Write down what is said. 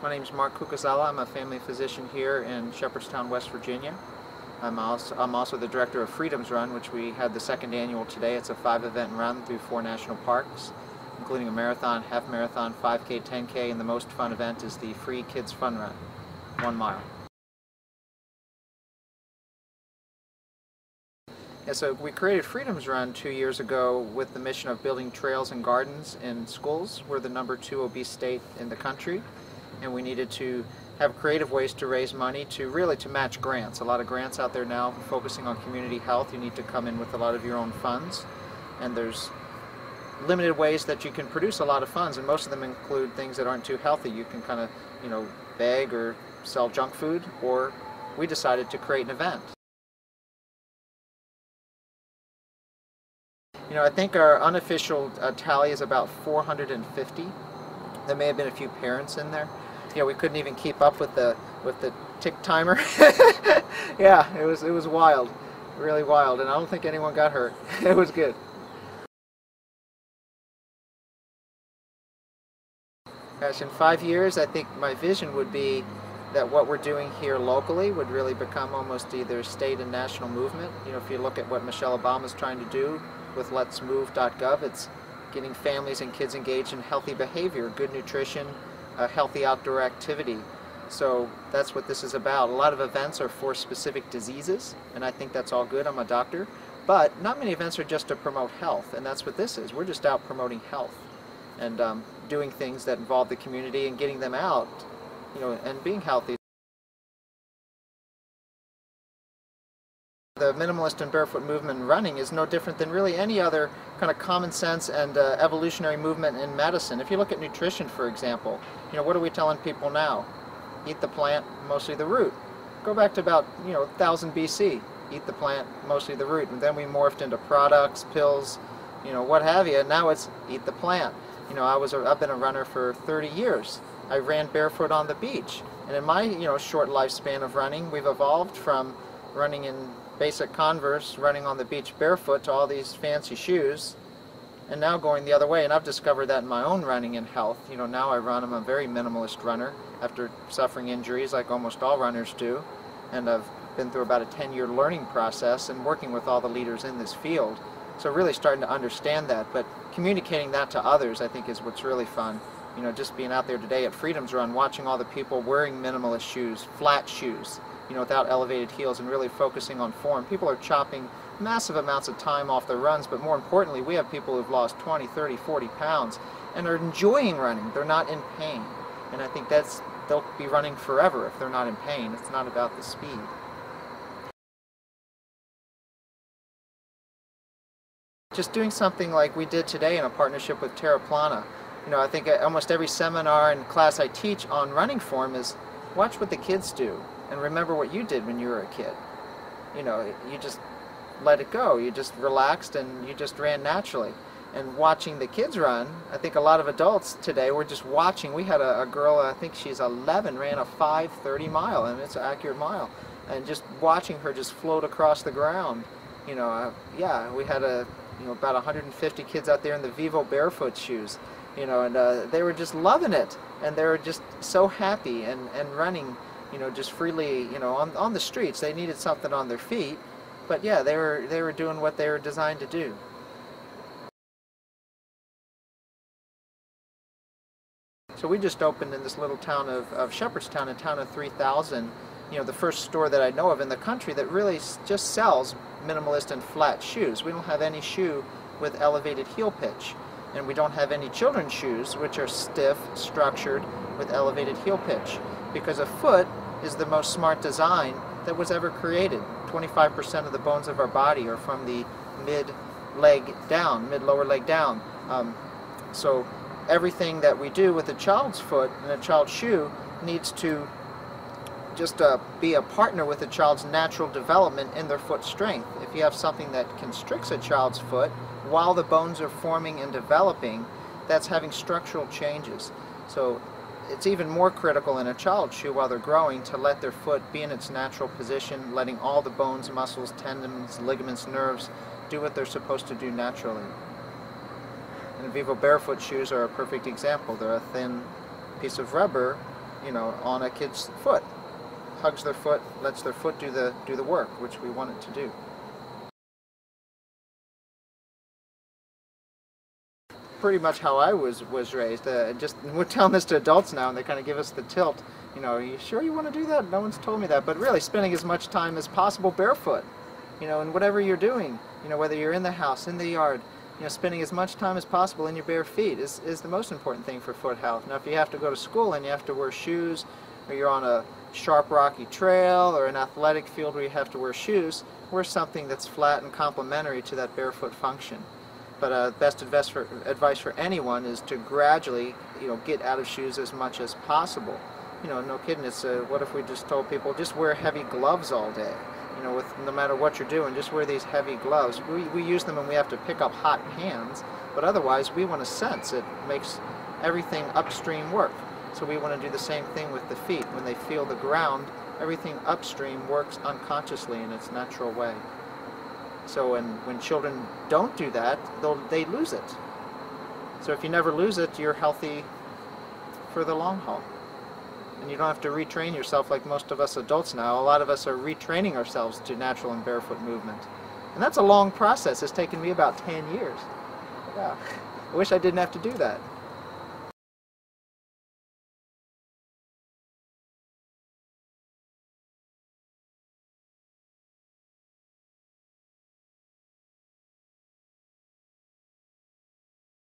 My name is Mark Cucuzella. I'm a family physician here in Shepherdstown, West Virginia. I'm also the director of Freedom's Run, which we had the second annual today. It's a 5-event run through 4 national parks, including a marathon, half marathon, 5K, 10K, and the most fun event is the free Kids Fun Run, 1 mile. Yeah, so we created Freedom's Run 2 years ago with the mission of building trails and gardens in schools. We're the #2 obese state in the country, and we needed to have creative ways to raise money to match grants. A lot of grants out there now focusing on community health. You need to come in with a lot of your own funds, and there's limited ways that you can produce a lot of funds, and most of them include things that aren't too healthy. You can kind of, beg or sell junk food, or we decided to create an event. I think our unofficial tally is about 450. There may have been a few parents in there. We couldn't even keep up with the tick timer. Yeah, it was wild, really wild, and I don't think anyone got hurt. It was good. Gosh, in 5 years, I think my vision would be that what we're doing here locally would really become almost either state and national movement. If you look at what Michelle Obama's trying to do with letsmove.gov, it's getting families and kids engaged in healthy behavior, good nutrition, healthy outdoor activity. So that's what this is about. A lot of events are for specific diseases, and I think that's all good. I'm a doctor. But not many events are just to promote health, and that's what this is. We're just out promoting health and doing things that involve the community and getting them out, and being healthy. The minimalist and barefoot movement in running is no different than really any other kind of common sense and evolutionary movement in medicine. If you look at nutrition, for example, what are we telling people now? Eat the plant, mostly the root. Go back to about 1000 BC. Eat the plant, mostly the root, and then we morphed into products, pills, what have you. And now it's eat the plant. I've been a runner for 30 years. I ran barefoot on the beach, and in my short lifespan of running, we've evolved from running in basic Converse, running on the beach barefoot, to all these fancy shoes, and now going the other way. And I've discovered that in my own running and health. Now I'm a very minimalist runner after suffering injuries like almost all runners do, and I've been through about a 10-year learning process and working with all the leaders in this field. So really starting to understand that, but communicating that to others I think is what's really fun. Just being out there today at Freedom's Run, watching all the people wearing minimalist shoes, flat shoes, without elevated heels, and really focusing on form. People are chopping massive amounts of time off their runs, but more importantly, we have people who've lost 20, 30, 40 pounds and are enjoying running. They're not in pain. And I think they'll be running forever if they're not in pain. It's not about the speed. Just doing something like we did today in a partnership with Terraplana. I think almost every seminar and class I teach on running form is watch what the kids do and remember what you did when you were a kid. You just let it go. You just relaxed and you just ran naturally. And watching the kids run, I think a lot of adults today were just watching. We had a girl, I think she's 11, ran a 5:30 mile, and it's an accurate mile. And just watching her just float across the ground. Yeah, we had about 150 kids out there in the VIVOBAREFOOT shoes. And they were just loving it, and they were just so happy and running, just freely, on the streets. They needed something on their feet, but yeah, they were doing what they were designed to do. So we just opened in this little town of Shepherdstown, a town of 3,000, the first store that I know of in the country that really just sells minimalist and flat shoes. We don't have any shoe with elevated heel pitch. And we don't have any children's shoes which are stiff, structured, with elevated heel pitch. Because a foot is the most smart design that was ever created. 25% of the bones of our body are from the mid-leg down, mid-lower leg down. So everything that we do with a child's foot and a child's shoe needs to just be a partner with a child's natural development in their foot strength. If you have something that constricts a child's foot while the bones are forming and developing, that's having structural changes. So it's even more critical in a child's shoe while they're growing to let their foot be in its natural position, letting all the bones, muscles, tendons, ligaments, nerves do what they're supposed to do naturally. And VIVOBAREFOOT shoes are a perfect example. They're a thin piece of rubber you know, on a kid's foot. Hugs their foot, lets their foot do the work, which we want it to do. Pretty much how I was raised. Just we're telling this to adults now, and they kind of give us the tilt. You know, are you sure you want to do that? No one's told me that. But really, spending as much time as possible barefoot. You know, and whatever you're doing. You know, whether you're in the house, in the yard. You know, spending as much time as possible in your bare feet is the most important thing for foot health. Now, if you have to go to school and you have to wear shoes, or you're on a sharp rocky trail or an athletic field where you have to wear shoes, wear something that's flat and complementary to that barefoot function. But best advice for anyone is to gradually, you know, get out of shoes as much as possible. You know, no kidding. It's what if we just told people just wear heavy gloves all day? You know, no matter what you're doing, just wear these heavy gloves. We use them when we have to pick up hot pans, but otherwise we want to sense. It makes everything upstream work. So we want to do the same thing with the feet. When they feel the ground, everything upstream works unconsciously in its natural way. So when children don't do that, they lose it. So if you never lose it, you're healthy for the long haul. And you don't have to retrain yourself like most of us adults now. A lot of us are retraining ourselves to natural and barefoot movement. And that's a long process. It's taken me about 10 years. Yeah. I wish I didn't have to do that.